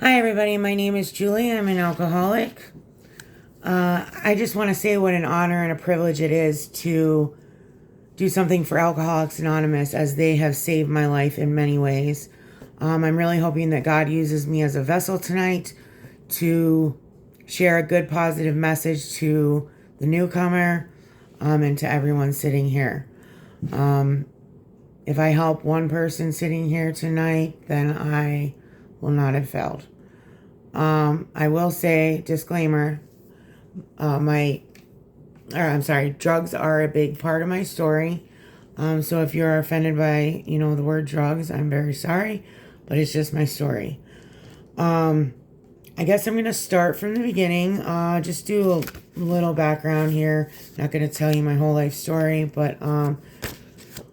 Hi, everybody. My name is Julie. I'm an alcoholic. I just want to say what an honor and a privilege it is to do something for Alcoholics Anonymous, as they have saved my life in many ways. I'm really hoping that God uses me as a vessel tonight to share a good, positive message to the newcomer and to everyone sitting here. If I help one person sitting here tonight, then I will not have failed. I will say, disclaimer, drugs are a big part of my story. So if you're offended by, the word drugs, I'm very sorry, but it's just my story. I guess I'm going to start from the beginning, just do a little background here. Not going to tell you my whole life story, but,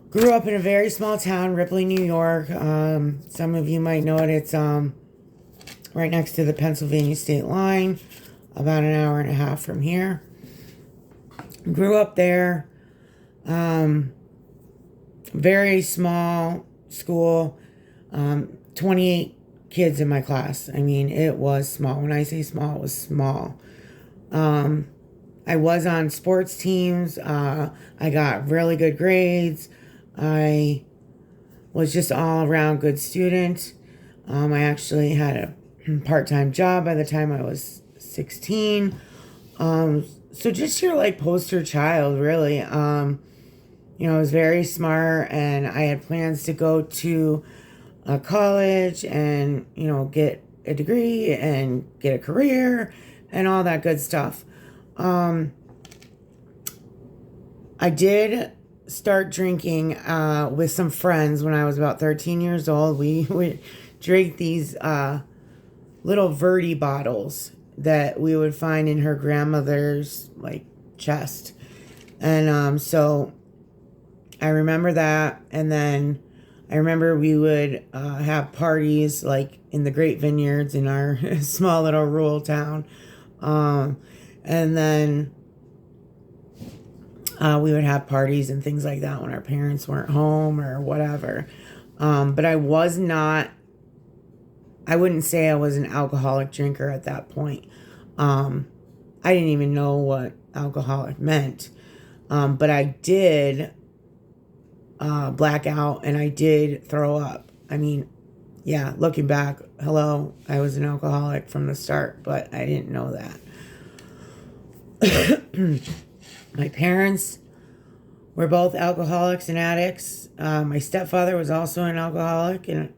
grew up in a very small town, Ripley, New York. Some of you might know it. It's, right next to the Pennsylvania state line, about an hour and a half from here. Grew up there. Very small school. 28 kids in my class. I mean, it was small. When I say small, it was small. I was on sports teams. I got really good grades. I was just all around good student. I actually had a part-time job by the time I was 16. So just your poster child, really. I was very smart, and I had plans to go to college and, get a degree and get a career and all that good stuff. I did start drinking with some friends when I was about 13 years old. We would drink these little Verdi bottles that we would find in her grandmother's chest. And so I remember that. And then I remember we would have parties in the Great Vineyards in our small little rural town. And then we would have parties and things like that when our parents weren't home or whatever. But I wouldn't say I was an alcoholic drinker at that point. I didn't even know what alcoholic meant. But I did black out, and I did throw up. I mean, yeah, looking back, hello, I was an alcoholic from the start, but I didn't know that. My parents were both alcoholics and addicts. My stepfather was also an alcoholic, and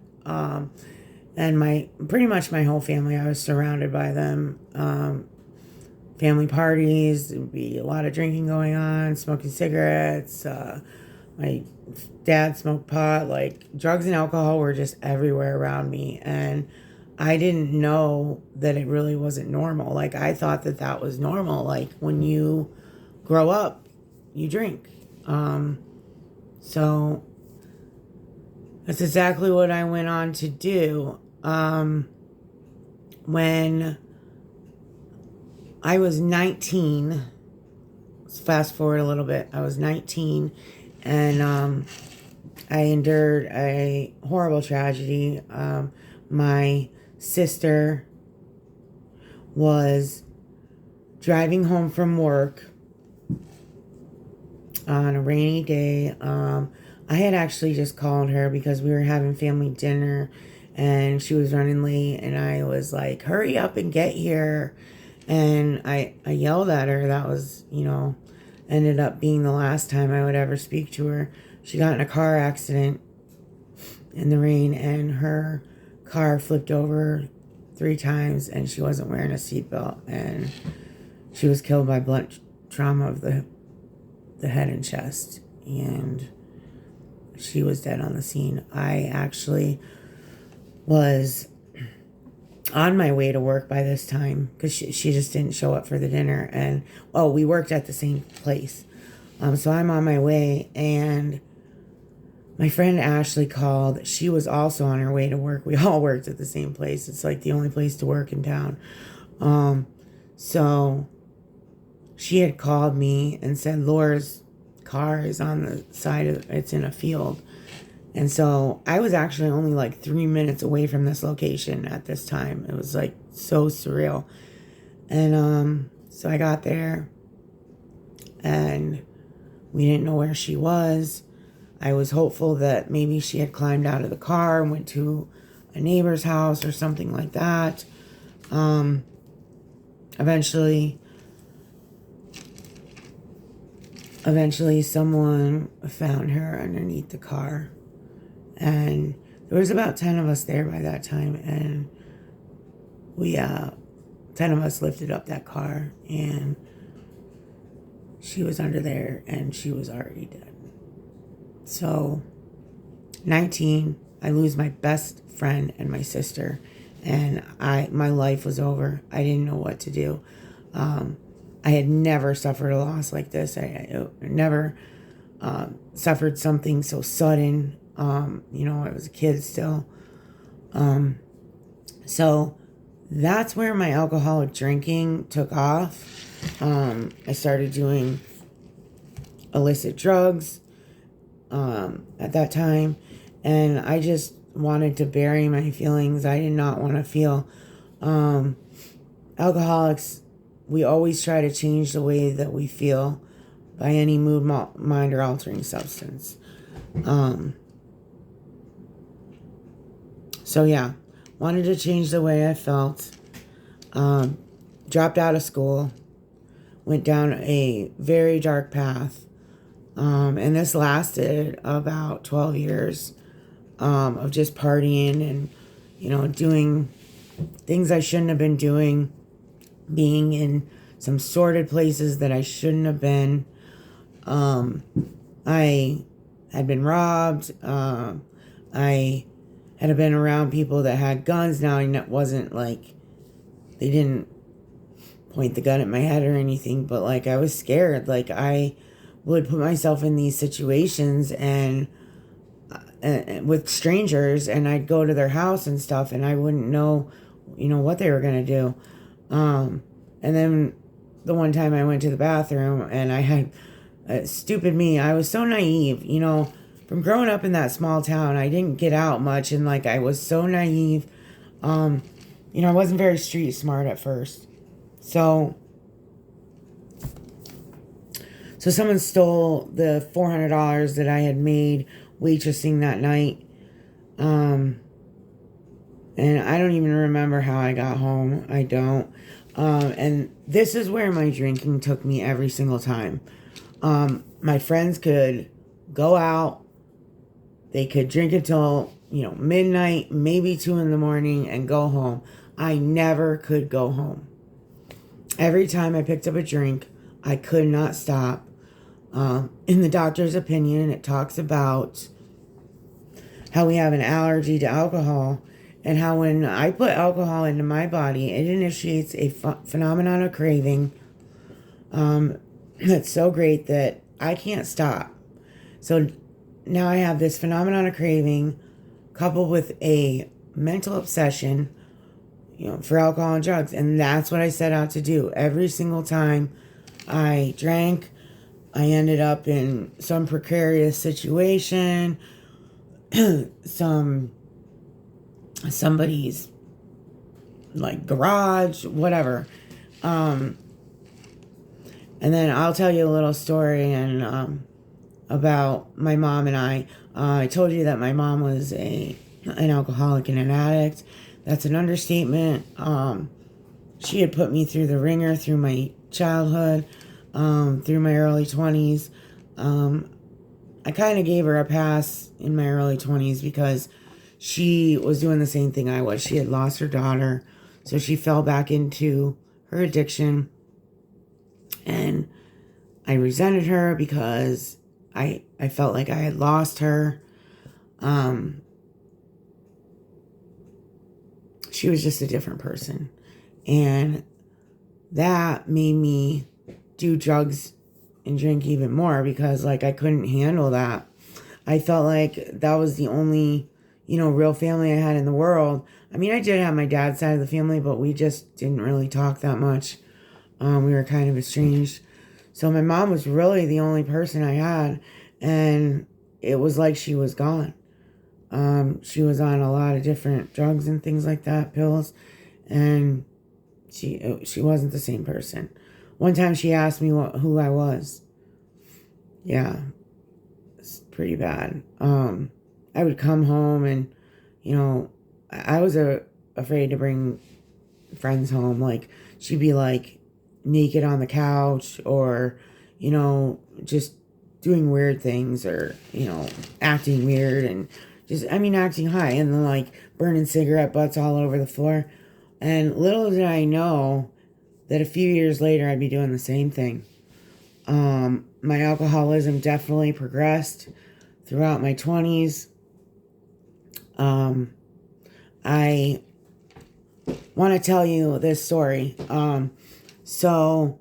pretty much my whole family, I was surrounded by them. Family parties, there would be a lot of drinking going on, smoking cigarettes. My dad smoked pot. Drugs and alcohol were just everywhere around me, and I didn't know that it really wasn't normal. I thought that was normal. When you grow up, you drink. So that's exactly what I went on to do. When I was 19, let's fast forward a little bit. I was 19, and I endured a horrible tragedy. My sister was driving home from work on a rainy day. I had actually just called her because we were having family dinner, and she was running late, and I was like, hurry up and get here. And I yelled at her. That was, ended up being the last time I would ever speak to her. She got in a car accident in the rain, and her car flipped over 3 times, and she wasn't wearing a seatbelt, and she was killed by blunt trauma of the head and chest, and she was dead on the scene. I actually was on my way to work by this time, because she just didn't show up for the dinner, and we worked at the same place. So I'm on my way, and my friend Ashley called. She was also on her way to work. We all worked at the same place. It's the only place to work in town. So she had called me and said Laura's car is on the side of, it's in a field. And so I was actually only like 3 minutes away from this location at this time. It was like so surreal. And so I got there and we didn't know where she was. I was hopeful that maybe she had climbed out of the car and went to a neighbor's house or something like that. Eventually someone found her underneath the car. And there was about 10 of us there by that time. And we, 10 of us lifted up that car. And she was under there and she was already dead. So, 19, I lose my best friend and my sister. And my life was over. I didn't know what to do. I had never suffered a loss like this. I never suffered something so sudden. I was a kid still. So that's where my alcoholic drinking took off. I started doing illicit drugs at that time. And I just wanted to bury my feelings. I did not want to feel. Alcoholics, we always try to change the way that we feel by any mood, mind, or altering substance. So yeah, wanted to change the way I felt. Dropped out of school. Went down a very dark path. And this lasted about 12 years of just partying and, doing things I shouldn't have been doing. Being in some sordid places that I shouldn't have been. I had been robbed. I had been around people that had guns. Now, it wasn't like they didn't point the gun at my head or anything, but like I was scared. Like I would put myself in these situations and with strangers, and I'd go to their house and stuff, and I wouldn't know, what they were gonna do. And then the one time I went to the bathroom and I had stupid me. I was so naive, from growing up in that small town. I didn't get out much, and like I was so naive. I wasn't very street smart at first. So someone stole the $400 that I had made waitressing that night. And I don't even remember how I got home. I don't. And this is where my drinking took me every single time. My friends could go out. They could drink until, midnight, maybe 2 a.m, and go home. I never could go home. Every time I picked up a drink, I could not stop. In the doctor's opinion, it talks about how we have an allergy to alcohol, and how when I put alcohol into my body, it initiates a phenomenon of craving that's so great that I can't stop. So now I have this phenomenon of craving coupled with a mental obsession, for alcohol and drugs. And that's what I set out to do. Every single time I drank, I ended up in some precarious situation, somebody's like garage, whatever. And then I'll tell you a little story about my mom and I. I told you that my mom was an alcoholic and an addict. That's an understatement. She had put me through the ringer through my childhood, through my early 20s. I kind of gave her a pass in my early 20s because she was doing the same thing I was. She had lost her daughter, so she fell back into her addiction. And I resented her because I felt like I had lost her. She was just a different person. And that made me do drugs and drink even more because, like, I couldn't handle that. I felt like that was the only, real family I had in the world. I mean, I did have my dad's side of the family, but we just didn't really talk that much. We were kind of estranged. So my mom was really the only person I had, and it was like she was gone. She was on a lot of different drugs and things like that, pills, and she wasn't the same person. One time she asked me who I was. Yeah, it's pretty bad. I would come home and, I was afraid to bring friends home. Like, she'd be like naked on the couch, or, just doing weird things, or, acting weird, and acting high, and then like burning cigarette butts all over the floor. And little did I know that a few years later I'd be doing the same thing. My alcoholism definitely progressed throughout my 20s. I want to tell you this story. So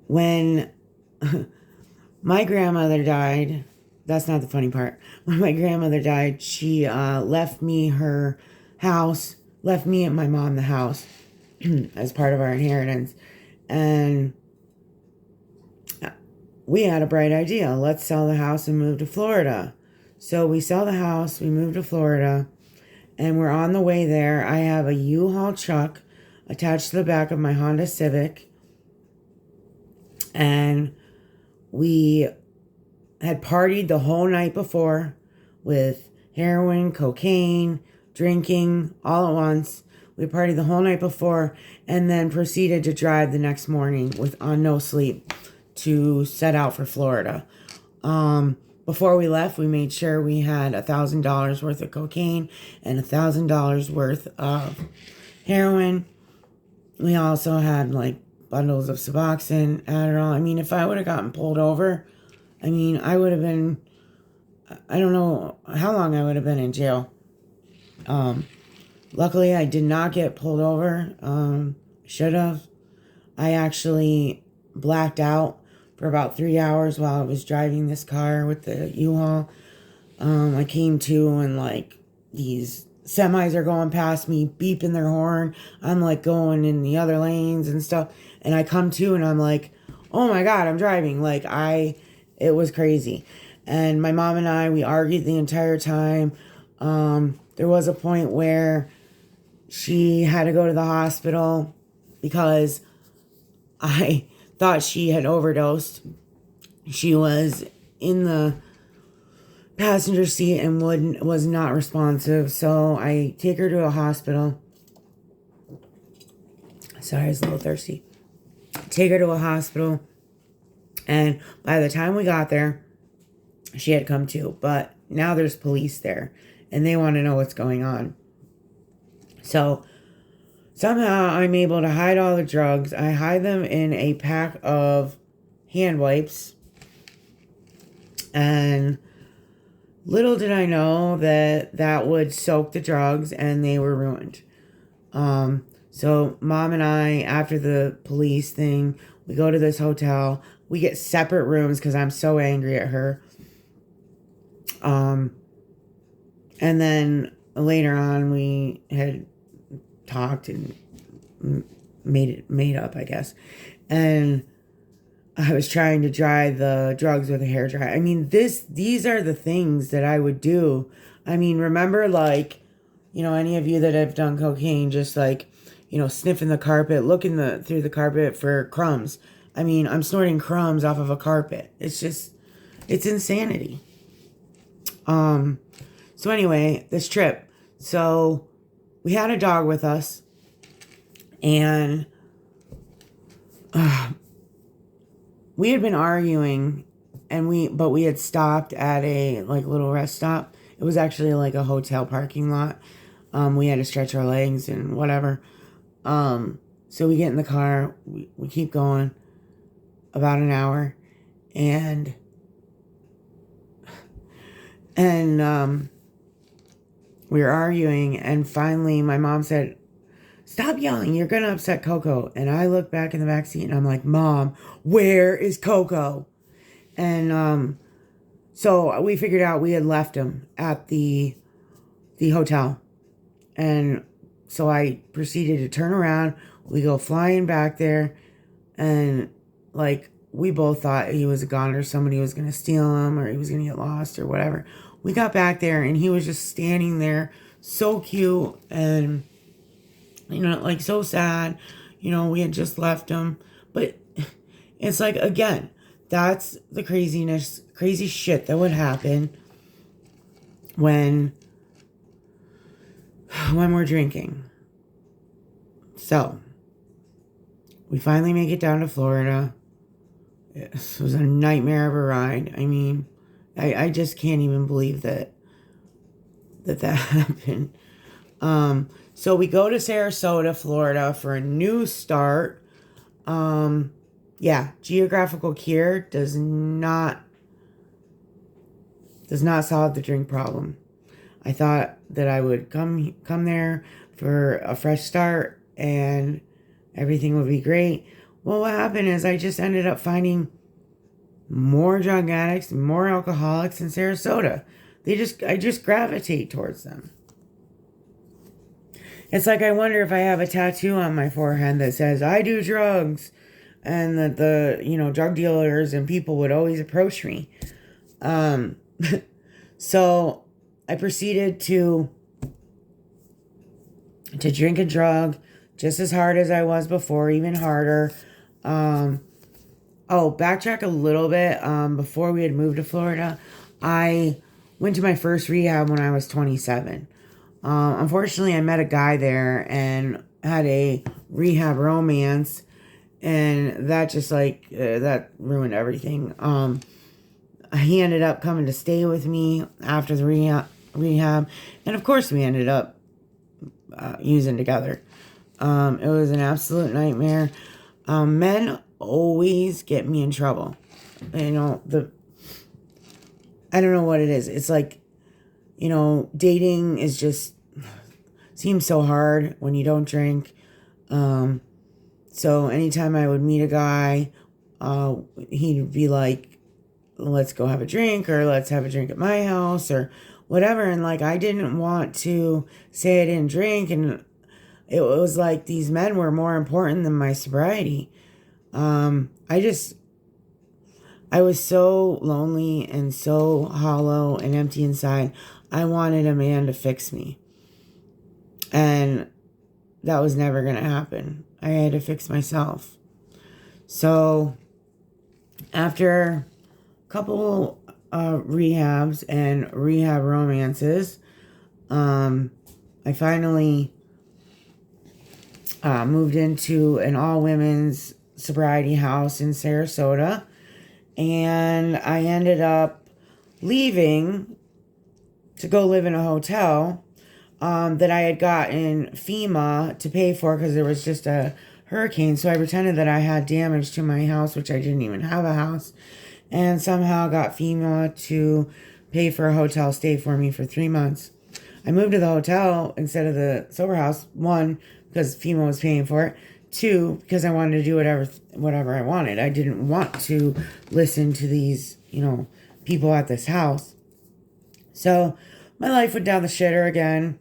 when my grandmother died, that's not the funny part. When my grandmother died, she left me her house, left me and my mom the house as part of our inheritance. And we had a bright idea. Let's sell the house and move to Florida. So we sell the house, we move to Florida, and we're on the way there. I have a U-Haul truck attached to the back of my Honda Civic, and we had partied the whole night before with heroin, cocaine, drinking, all at once. We partied the whole night before, and then proceeded to drive the next morning on no sleep to set out for Florida. Before we left, we made sure we had $1,000 worth of cocaine and $1,000 worth of heroin. We also had like bundles of Suboxone, Adderall. If I would have gotten pulled over, I would have been, I don't know how long I would have been in jail. Luckily, I did not get pulled over. Should have. I actually blacked out for about 3 hours while I was driving this car with the U-Haul. I came to, and like these semis are going past me, beeping their horn. I'm like going in the other lanes and stuff. And I come to, and I'm like, oh my God, I'm driving. It was crazy. And my mom and I, we argued the entire time. There was a point where she had to go to the hospital because I thought she had overdosed. She was in the passenger seat and was not responsive. So I take her to a hospital. Sorry, I was a little thirsty. Take her to a hospital. And by the time we got there, she had come to. But now there's police there, and they want to know what's going on. So somehow I'm able to hide all the drugs. I hide them in a pack of hand wipes. And little did I know that would soak the drugs, and they were ruined. So Mom and I, after the police thing, we go to this hotel. We get separate rooms because I'm so angry at her. And then later on, we had talked and made up, I guess. And I was trying to dry the drugs with a hairdryer. These are the things that I would do. Remember, any of you that have done cocaine, just sniffing the carpet, looking through the carpet for crumbs. I'm snorting crumbs off of a carpet. It's insanity. So anyway, this trip. So we had a dog with us, and we had been arguing, but we had stopped at a little rest stop. It was actually like a hotel parking lot. We had to stretch our legs and whatever. So we get in the car, we keep going about an hour, and we were arguing, and finally my mom said, "Stop yelling, you're gonna upset Coco." And I look back in the back seat, and I'm like, "Mom, where is Coco?" And so we figured out we had left him at the hotel. And so I proceeded to turn around. We go flying back there, and we both thought he was gone, or somebody was going to steal him, or he was going to get lost or whatever. we got back there and he was just standing there, so cute and, like so sad. We had just left him. But it's like, again, that's the crazy shit that would happen when we're drinking. So, we finally make it down to Florida. It was a nightmare of a ride. I mean, I just can't even believe that happened. So we go to Sarasota, Florida for a new start. Yeah, geographical cure does not solve the drink problem. I thought that I would come there for a fresh start and everything would be great. Well, what happened is I just ended up finding more drug addicts, more alcoholics in Sarasota. I just gravitate towards them. It's like I wonder if I have a tattoo on my forehead that says I do drugs, and that the drug dealers and people would always approach me. So I proceeded to drink and drug just as hard as I was before, even harder. Backtrack a little bit. Before we had moved to Florida, I went to my first rehab when I was 27. Unfortunately, I met a guy there and had a rehab romance, and that just that ruined everything. He ended up coming to stay with me after the rehab, and of course we ended up using together. It was an absolute nightmare. Men always get me in trouble. I don't know what it is. It's like, dating is just seems so hard when you don't drink. So anytime I would meet a guy, he'd be like, let's go have a drink, or let's have a drink at my house, or whatever. And I didn't want to say I didn't drink, and it was like these men were more important than my sobriety. I was so lonely and so hollow and empty inside. I wanted a man to fix me. And that was never going to happen. I had to fix myself. So, after a couple rehabs and rehab romances, I finally moved into an all-women's sobriety house in Sarasota. And I ended up leaving to go live in a hotel that I had gotten FEMA to pay for because there was just a hurricane. So I pretended that I had damage to my house, which I didn't even have a house, and somehow got FEMA to pay for a hotel stay for me for 3 months. I moved to the hotel instead of the sober house. 1, because FEMA was paying for it. 2, because I wanted to do whatever I wanted. I didn't want to listen to these, people at this house. So my life went down the shitter again.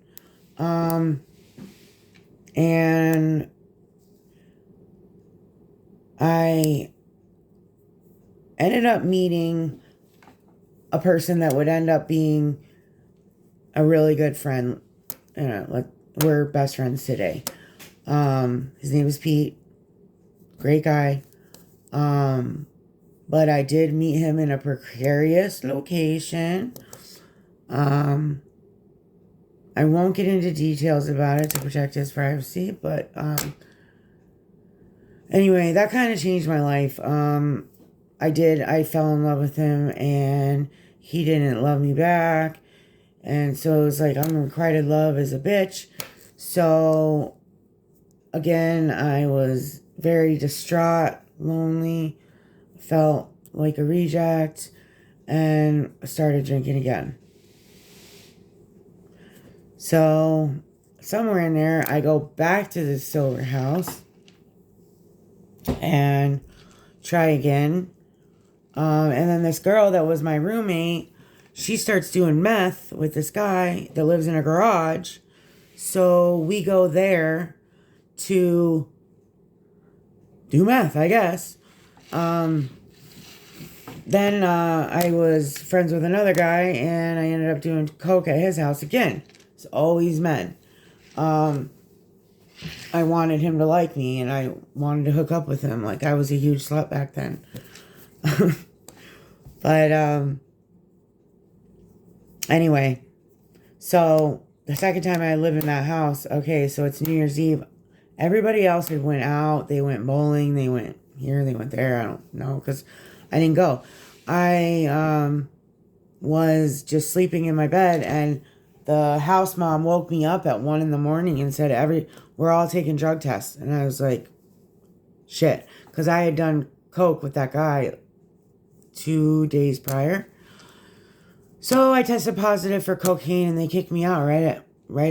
And I ended up meeting a person that would end up being a really good friend. We're best friends today. His name was Pete. Great guy. But I did meet him in a precarious location. I won't get into details about it to protect his privacy, but anyway, that kind of changed my life. I fell in love with him, and he didn't love me back. And so it was like, unrequited love is a bitch. So again, I was very distraught, lonely, felt like a reject, and started drinking again. So somewhere in there, I go back to the sober house and try again. And then this girl that was my roommate, she starts doing meth with this guy that lives in a garage. So we go there to do meth, I guess. Then I was friends with another guy, and I ended up doing coke at his house again. It's always men. I wanted him to like me, and I wanted to hook up with him. Like, I was a huge slut back then. But anyway, so the second time I lived in that house, okay, so it's New Year's Eve. Everybody else had went out. They went bowling. They went here. They went there. I don't know, because I didn't go. I was just sleeping in my bed, and the house mom woke me up at 1 a.m. and said, we're all taking drug tests. And I was like, shit. Because I had done coke with that guy 2 days prior. So I tested positive for cocaine, and they kicked me out right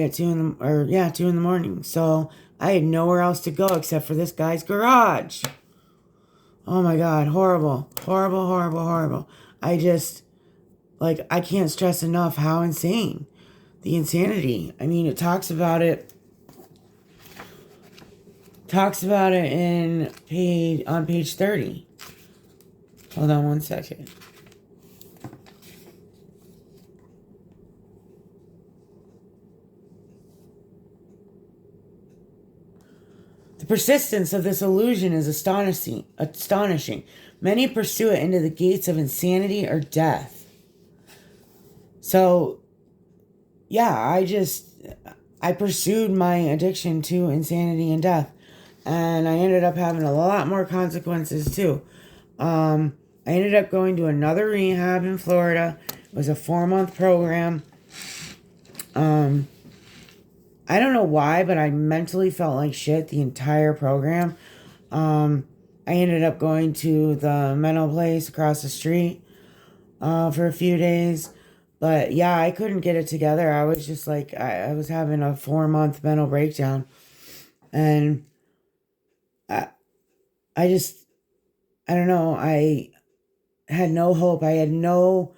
at 2 in the morning. So I had nowhere else to go except for this guy's garage. Oh my God, horrible. Horrible, horrible, horrible. I can't stress enough how insane. The insanity. I mean, it talks about it on page 30. Hold on one second. The persistence of this illusion is astonishing. Many pursue it into the gates of insanity or death. So, yeah, I pursued my addiction to insanity and death. And I ended up having a lot more consequences, too. I ended up going to another rehab in Florida. It was a 4-month program. I don't know why, but I mentally felt like shit the entire program. I ended up going to the mental place across the street for a few days. But yeah, I couldn't get it together. I was just like, I was having a 4-month mental breakdown. And I don't know. I had no hope. I had no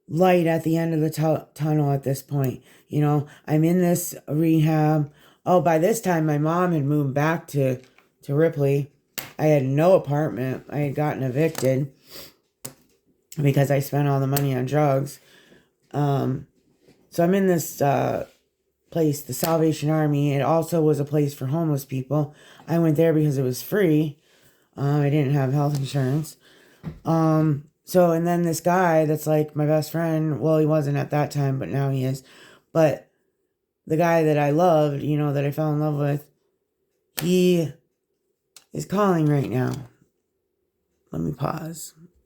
light at the end of the tunnel at this point. You know, I'm in this rehab. Oh, by this time, my mom had moved back to Ripley. I had no apartment. I had gotten evicted because I spent all the money on drugs. So I'm in this place, the Salvation Army. It also was a place for homeless people. I went there because it was free. I didn't have health insurance. So, and then this guy that's like my best friend, well, he wasn't at that time, but now he is. But the guy that I loved, you know, that I fell in love with, he is calling right now. Let me pause.